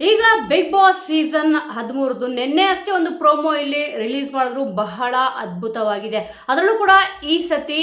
ಈಗ big boss season 13 ನಿನ್ನೆ ಅಷ್ಟೇ ಒಂದು ಪ್ರೋಮೋ ಇಲ್ಲಿ ರಿಲೀಸ್ ಮಾಡಿದ್ರು, ಬಹಳ ಅದ್ಭುತವಾಗಿದೆ. ಅದರಲ್ಲೂ ಕೂಡ ಈ ಸತಿ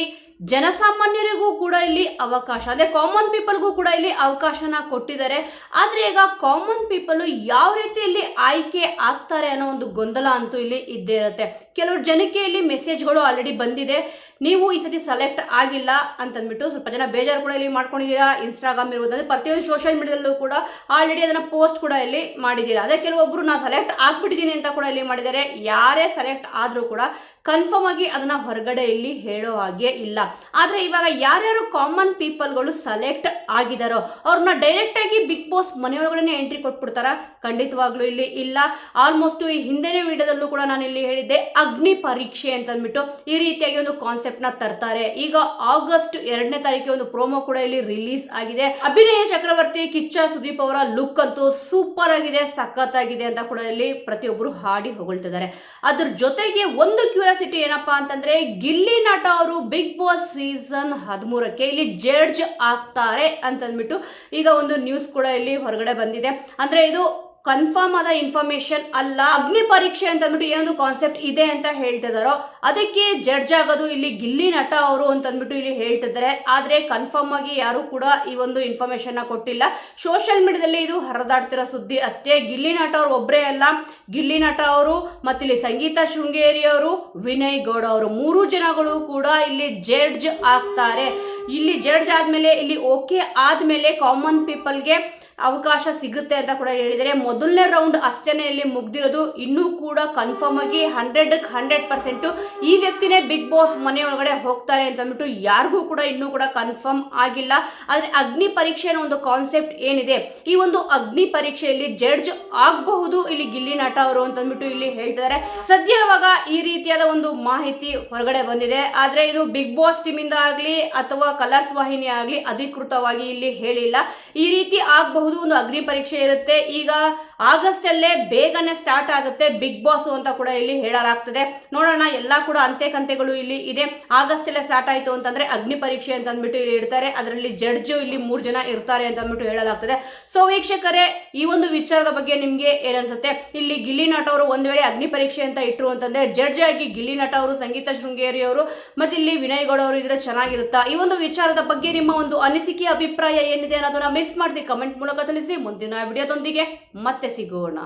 ಜನಸಾಮಾನ್ಯರಿಗೂ ಕೂಡ ಇಲ್ಲಿ ಅವಕಾಶ, ಅದೇ ಕಾಮನ್ ಪೀಪಲ್ಗೂ ಕೂಡ ಇಲ್ಲಿ ಅವಕಾಶನ ಕೊಟ್ಟಿದ್ದಾರೆ. ಆದ್ರೆ ಈಗ ಕಾಮನ್ ಪೀಪಲ್ ಯಾವ ರೀತಿಯಲ್ಲಿ ಆಯ್ಕೆ ಆಗ್ತಾರೆ ಅನ್ನೋ ಒಂದು ಗೊಂದಲ ಅಂತೂ ಇಲ್ಲಿ ಇದ್ದೇ ಇರುತ್ತೆ. ಕೆಲವು ಜನಕ್ಕೆ ಇಲ್ಲಿ ಮೆಸೇಜ್ಗಳು ಆಲ್ರೆಡಿ ಬಂದಿದೆ, ನೀವು ಈ ಸತಿ ಸೆಲೆಕ್ಟ್ ಆಗಿಲ್ಲ ಅಂತಂದ್ಬಿಟ್ಟು ಸ್ವಲ್ಪ ಜನ ಬೇಜಾರು ಕೂಡ ಇಲ್ಲಿ ಮಾಡ್ಕೊಂಡಿದ್ದೀರಾ. ಇನ್ಸ್ಟಾಗ್ರಾಮ್ ಇರ್ಬೋದು, ಪ್ರತಿಯೊಂದು ಸೋಷಿಯಲ್ ಮೀಡಿಯಾದಲ್ಲೂ ಕೂಡ ಆಲ್ರೆಡಿ ಅದನ್ನ ಪೋಸ್ಟ್ ಕೂಡ ಇಲ್ಲಿ ಮಾಡಿದ್ದೀರಾ. ಅದೇ ಕೆಲವೊಬ್ರು ನಾ ಸೆಲೆಕ್ಟ್ ಆಗ್ಬಿಟ್ಟಿದ್ದೀನಿ ಅಂತ ಕೂಡ ಇಲ್ಲಿ ಮಾಡಿದ್ದಾರೆ. ಯಾರೇ ಸೆಲೆಕ್ಟ್ ಆದ್ರೂ ಕೂಡ ಕನ್ಫರ್ಮ್ ಆಗಿ ಅದನ್ನ ಹೊರಗಡೆ ಇಲ್ಲಿ ಹೇಳೋ ಹಾಗೆ ಇಲ್ಲ. ಆದ್ರೆ ಇವಾಗ ಯಾರ್ಯಾರು ಕಾಮನ್ ಪೀಪಲ್ಗಳು ಸೆಲೆಕ್ಟ್ ಆಗಿದಾರೋ ಅವ್ರನ್ನ ಡೈರೆಕ್ಟ್ ಆಗಿ ಬಿಗ್ ಬಾಸ್ ಮನೆಯೊಳಗಡೆ ಎಂಟ್ರಿ ಕೊಟ್ಬಿಡ್ತಾರ? ಖಂಡಿತವಾಗ್ಲೂ ಇಲ್ಲಿ ಇಲ್ಲ. ಆಲ್ಮೋಸ್ಟ್ ಈ ಹಿಂದಿನ ವಿಡಿಯೋದಲ್ಲೂ ಕೂಡ ನಾನು ಇಲ್ಲಿ ಹೇಳಿದ್ದೆ, ಅಗ್ನಿ ಪರೀಕ್ಷೆ ಅಂತ ಅಂದ್ಬಿಟ್ಟು ಈ ರೀತಿಯಾಗಿ ಒಂದು ಕಾನ್ಸೆಪ್ಟ್ ನ ತರ್ತಾರೆ. ಈಗ ಆಗಸ್ಟ್ 2ನೇ ತಾರೀಕಿಗೆ ಒಂದು ಪ್ರೋಮೋ ಕೂಡ ಇಲ್ಲಿ ರಿಲೀಸ್ ಆಗಿದೆ. ಅಭಿನಯ ಚಕ್ರವರ್ತಿ, ಕಿಚ್ಚ ಸುದೀಪ್ ಅವರ ಲುಕ್ ಅಂತೂ ಸೂಪರ್ ಆಗಿದೆ, ಸಖತ್ ಆಗಿದೆ ಅಂತ ಕೂಡ ಇಲ್ಲಿ ಪ್ರತಿಯೊಬ್ಬರು ಹಾಡಿ ಹೊಗಳ್ತಿದ್ದಾರೆ. ಅದ್ರ ಜೊತೆಗೆ ಒಂದು ಕ್ಯೂರಿಯಾಸಿಟಿ ಏನಪ್ಪಾ ಅಂತಂದ್ರೆ, ಗಿಲ್ಲಿ ನಟ ಅವರು ಬಿಗ್ ಬಾಸ್ ಸೀಸನ್ 13ಕ್ಕೆ ಇಲ್ಲಿ ಜಡ್ಜ್ ಆಗ್ತಾರೆ ಅಂತಂದ್ಬಿಟ್ಟು ಈಗ ಒಂದು ನ್ಯೂಸ್ ಕೂಡ ಇಲ್ಲಿ ಹೊರಗಡೆ ಬಂದಿದೆ. ಅಂದ್ರೆ ಇದು ಕನ್ಫರ್ಮ್ ಆದ ಇನ್ಫಾರ್ಮೇಶನ್ ಅಲ್ಲ. ಅಗ್ನಿ ಪರೀಕ್ಷೆ ಅಂತ ಅಂದ್ಬಿಟ್ಟು ಏನೊಂದು ಕಾನ್ಸೆಪ್ಟ್ ಇದೆ ಅಂತ ಹೇಳ್ತಿದಾರೋ ಅದಕ್ಕೆ ಜಡ್ಜ್ ಆಗೋದು ಇಲ್ಲಿ ಗಿಲ್ಲಿ ನಟ ಅವರು ಅಂತಂದ್ಬಿಟ್ಟು ಇಲ್ಲಿ ಹೇಳ್ತಿದ್ದಾರೆ. ಆದ್ರೆ ಕನ್ಫರ್ಮ್ ಆಗಿ ಯಾರು ಕೂಡ ಈ ಒಂದು ಇನ್ಫಾರ್ಮೇಶನ್ ಕೊಟ್ಟಿಲ್ಲ. ಸೋಷಿಯಲ್ ಮೀಡಿಯಾದಲ್ಲಿ ಇದು ಹರಿದಾಡ್ತಿರೋ ಸುದ್ದಿ ಅಷ್ಟೇ. ಗಿಲ್ಲಿ ನಟ ಅವರು ಒಬ್ಬರೇ ಅಲ್ಲ, ಗಿಲ್ಲಿ ನಟ ಅವರು ಮತ್ತಿಲ್ಲಿ ಸಂಗೀತ ಶೃಂಗೇರಿ ಅವರು, ವಿನಯ್ ಗೌಡ ಅವರು, 3 ಜನಗಳು ಕೂಡ ಇಲ್ಲಿ ಜಡ್ಜ್ ಆಗ್ತಾರೆ. ಇಲ್ಲಿ ಜಡ್ಜ್ ಆದ್ಮೇಲೆ ಇಲ್ಲಿ ಓಕೆ ಆದ್ಮೇಲೆ ಕಾಮನ್ ಪೀಪಲ್ಗೆ ಅವಕಾಶ ಸಿಗುತ್ತೆ ಅಂತ ಕೂಡ ಹೇಳಿದರೆ. ಮೊದಲನೇ ರೌಂಡ್ ಅಷ್ಟೇನೆ ಇಲ್ಲಿ ಮುಗ್ದಿರೋದು. ಇನ್ನೂ ಕೂಡ ಕನ್ಫರ್ಮ್ ಆಗಿ 100% ಈ ವ್ಯಕ್ತಿನೇ ಬಿಗ್ ಬಾಸ್ ಮನೆ ಒಳಗಡೆ ಹೋಗ್ತಾರೆ ಅಂತ ಅಂದ್ಬಿಟ್ಟು ಯಾರಿಗೂ ಕೂಡ ಇನ್ನೂ ಕೂಡ ಕನ್ಫರ್ಮ್ ಆಗಿಲ್ಲ. ಆದ್ರೆ ಅಗ್ನಿ ಪರೀಕ್ಷೆ ಅನ್ನೋ ಒಂದು ಕಾನ್ಸೆಪ್ಟ್ ಏನಿದೆ, ಈ ಒಂದು ಅಗ್ನಿ ಪರೀಕ್ಷೆಯಲ್ಲಿ ಜಡ್ಜ್ ಆಗಬಹುದು ಇಲ್ಲಿ ಗಿಲ್ಲಿ ನಟ ಅವರು ಅಂತ ಅಂದ್ಬಿಟ್ಟು ಇಲ್ಲಿ ಹೇಳ್ತಿದ್ದಾರೆ. ಸದ್ಯ ಇವಾಗ ಈ ರೀತಿಯಾದ ಒಂದು ಮಾಹಿತಿ ಹೊರಗಡೆ ಬಂದಿದೆ. ಆದ್ರೆ ಇದು ಬಿಗ್ ಬಾಸ್ ಟೀಮ್ ಇಂದ ಆಗ್ಲಿ ಅಥವಾ ಕಲರ್ಸ್ ವಾಹಿನಿ ಆಗ್ಲಿ ಅಧಿಕೃತವಾಗಿ ಇಲ್ಲಿ ಹೇಳಿಲ್ಲ. ಈ ರೀತಿ ಆಗಬಹುದು, ಒಂದು ಅಗ್ನಿ ಪರೀಕ್ಷೆ ಇರುತ್ತೆ. ಈಗ ಆಗಸ್ಟ್ ಅಲ್ಲೇ ಬೇಗನೆ ಸ್ಟಾರ್ಟ್ ಆಗುತ್ತೆ ಬಿಗ್ ಬಾಸ್ ಅಂತ ಕೂಡ ಇಲ್ಲಿ ಹೇಳಲಾಗ್ತದೆ. ನೋಡೋಣ, ಎಲ್ಲಾ ಕೂಡ ಅಂತೆ ಇಲ್ಲಿ ಇದೆ. ಆಗಸ್ಟ್ ಅಲ್ಲೇ ಸ್ಟಾರ್ಟ್ ಆಯ್ತು ಅಂತಂದ್ರೆ ಅಗ್ನಿ ಪರೀಕ್ಷೆ ಅಂತ ಅಂದ್ಬಿಟ್ಟು ಇಲ್ಲಿ ಇಡ್ತಾರೆ. ಅದರಲ್ಲಿ ಜಡ್ಜ್ ಇಲ್ಲಿ 3 ಜನ ಇರ್ತಾರೆ ಅಂತ ಅಂದ್ಬಿಟ್ಟು ಹೇಳಲಾಗ್ತದೆ. ಸೊ ವೀಕ್ಷಕರೇ, ಈ ಒಂದು ವಿಚಾರದ ಬಗ್ಗೆ ನಿಮ್ಗೆ ಏನನ್ಸುತ್ತೆ? ಇಲ್ಲಿ ಗಿಲ್ಲಿ ನಟ ಅವರು ಒಂದ್ ವೇಳೆ ಅಗ್ನಿ ಪರೀಕ್ಷೆ ಅಂತ ಇಟ್ರು ಅಂತಂದ್ರೆ ಜಡ್ಜ್ ಆಗಿ ಗಿಲ್ಲಿ ನಟ ಅವರು, ಸಂಗೀತ ಶೃಂಗೇರಿ ಅವರು ಮತ್ತೆ ಇಲ್ಲಿ ವಿನಯ್ ಗೌಡ ಅವರು ಇದ್ರೆ ಚೆನ್ನಾಗಿರುತ್ತಾ? ಈ ಒಂದು ವಿಚಾರದ ಬಗ್ಗೆ ನಿಮ್ಮ ಒಂದು ಅನಿಸಿಕೆ, ಅಭಿಪ್ರಾಯ ಏನಿದೆ ಅನ್ನೋದನ್ನ ಮಿಸ್ ಮಾಡದೆ ಕಮೆಂಟ್ ಮೂಲಕ ತಿಳಿಸಿ. ಮುಂದಿನ ವಿಡಿಯೋದೊಂದಿಗೆ ಮತ್ತೆ ಸಿಗೋಣ.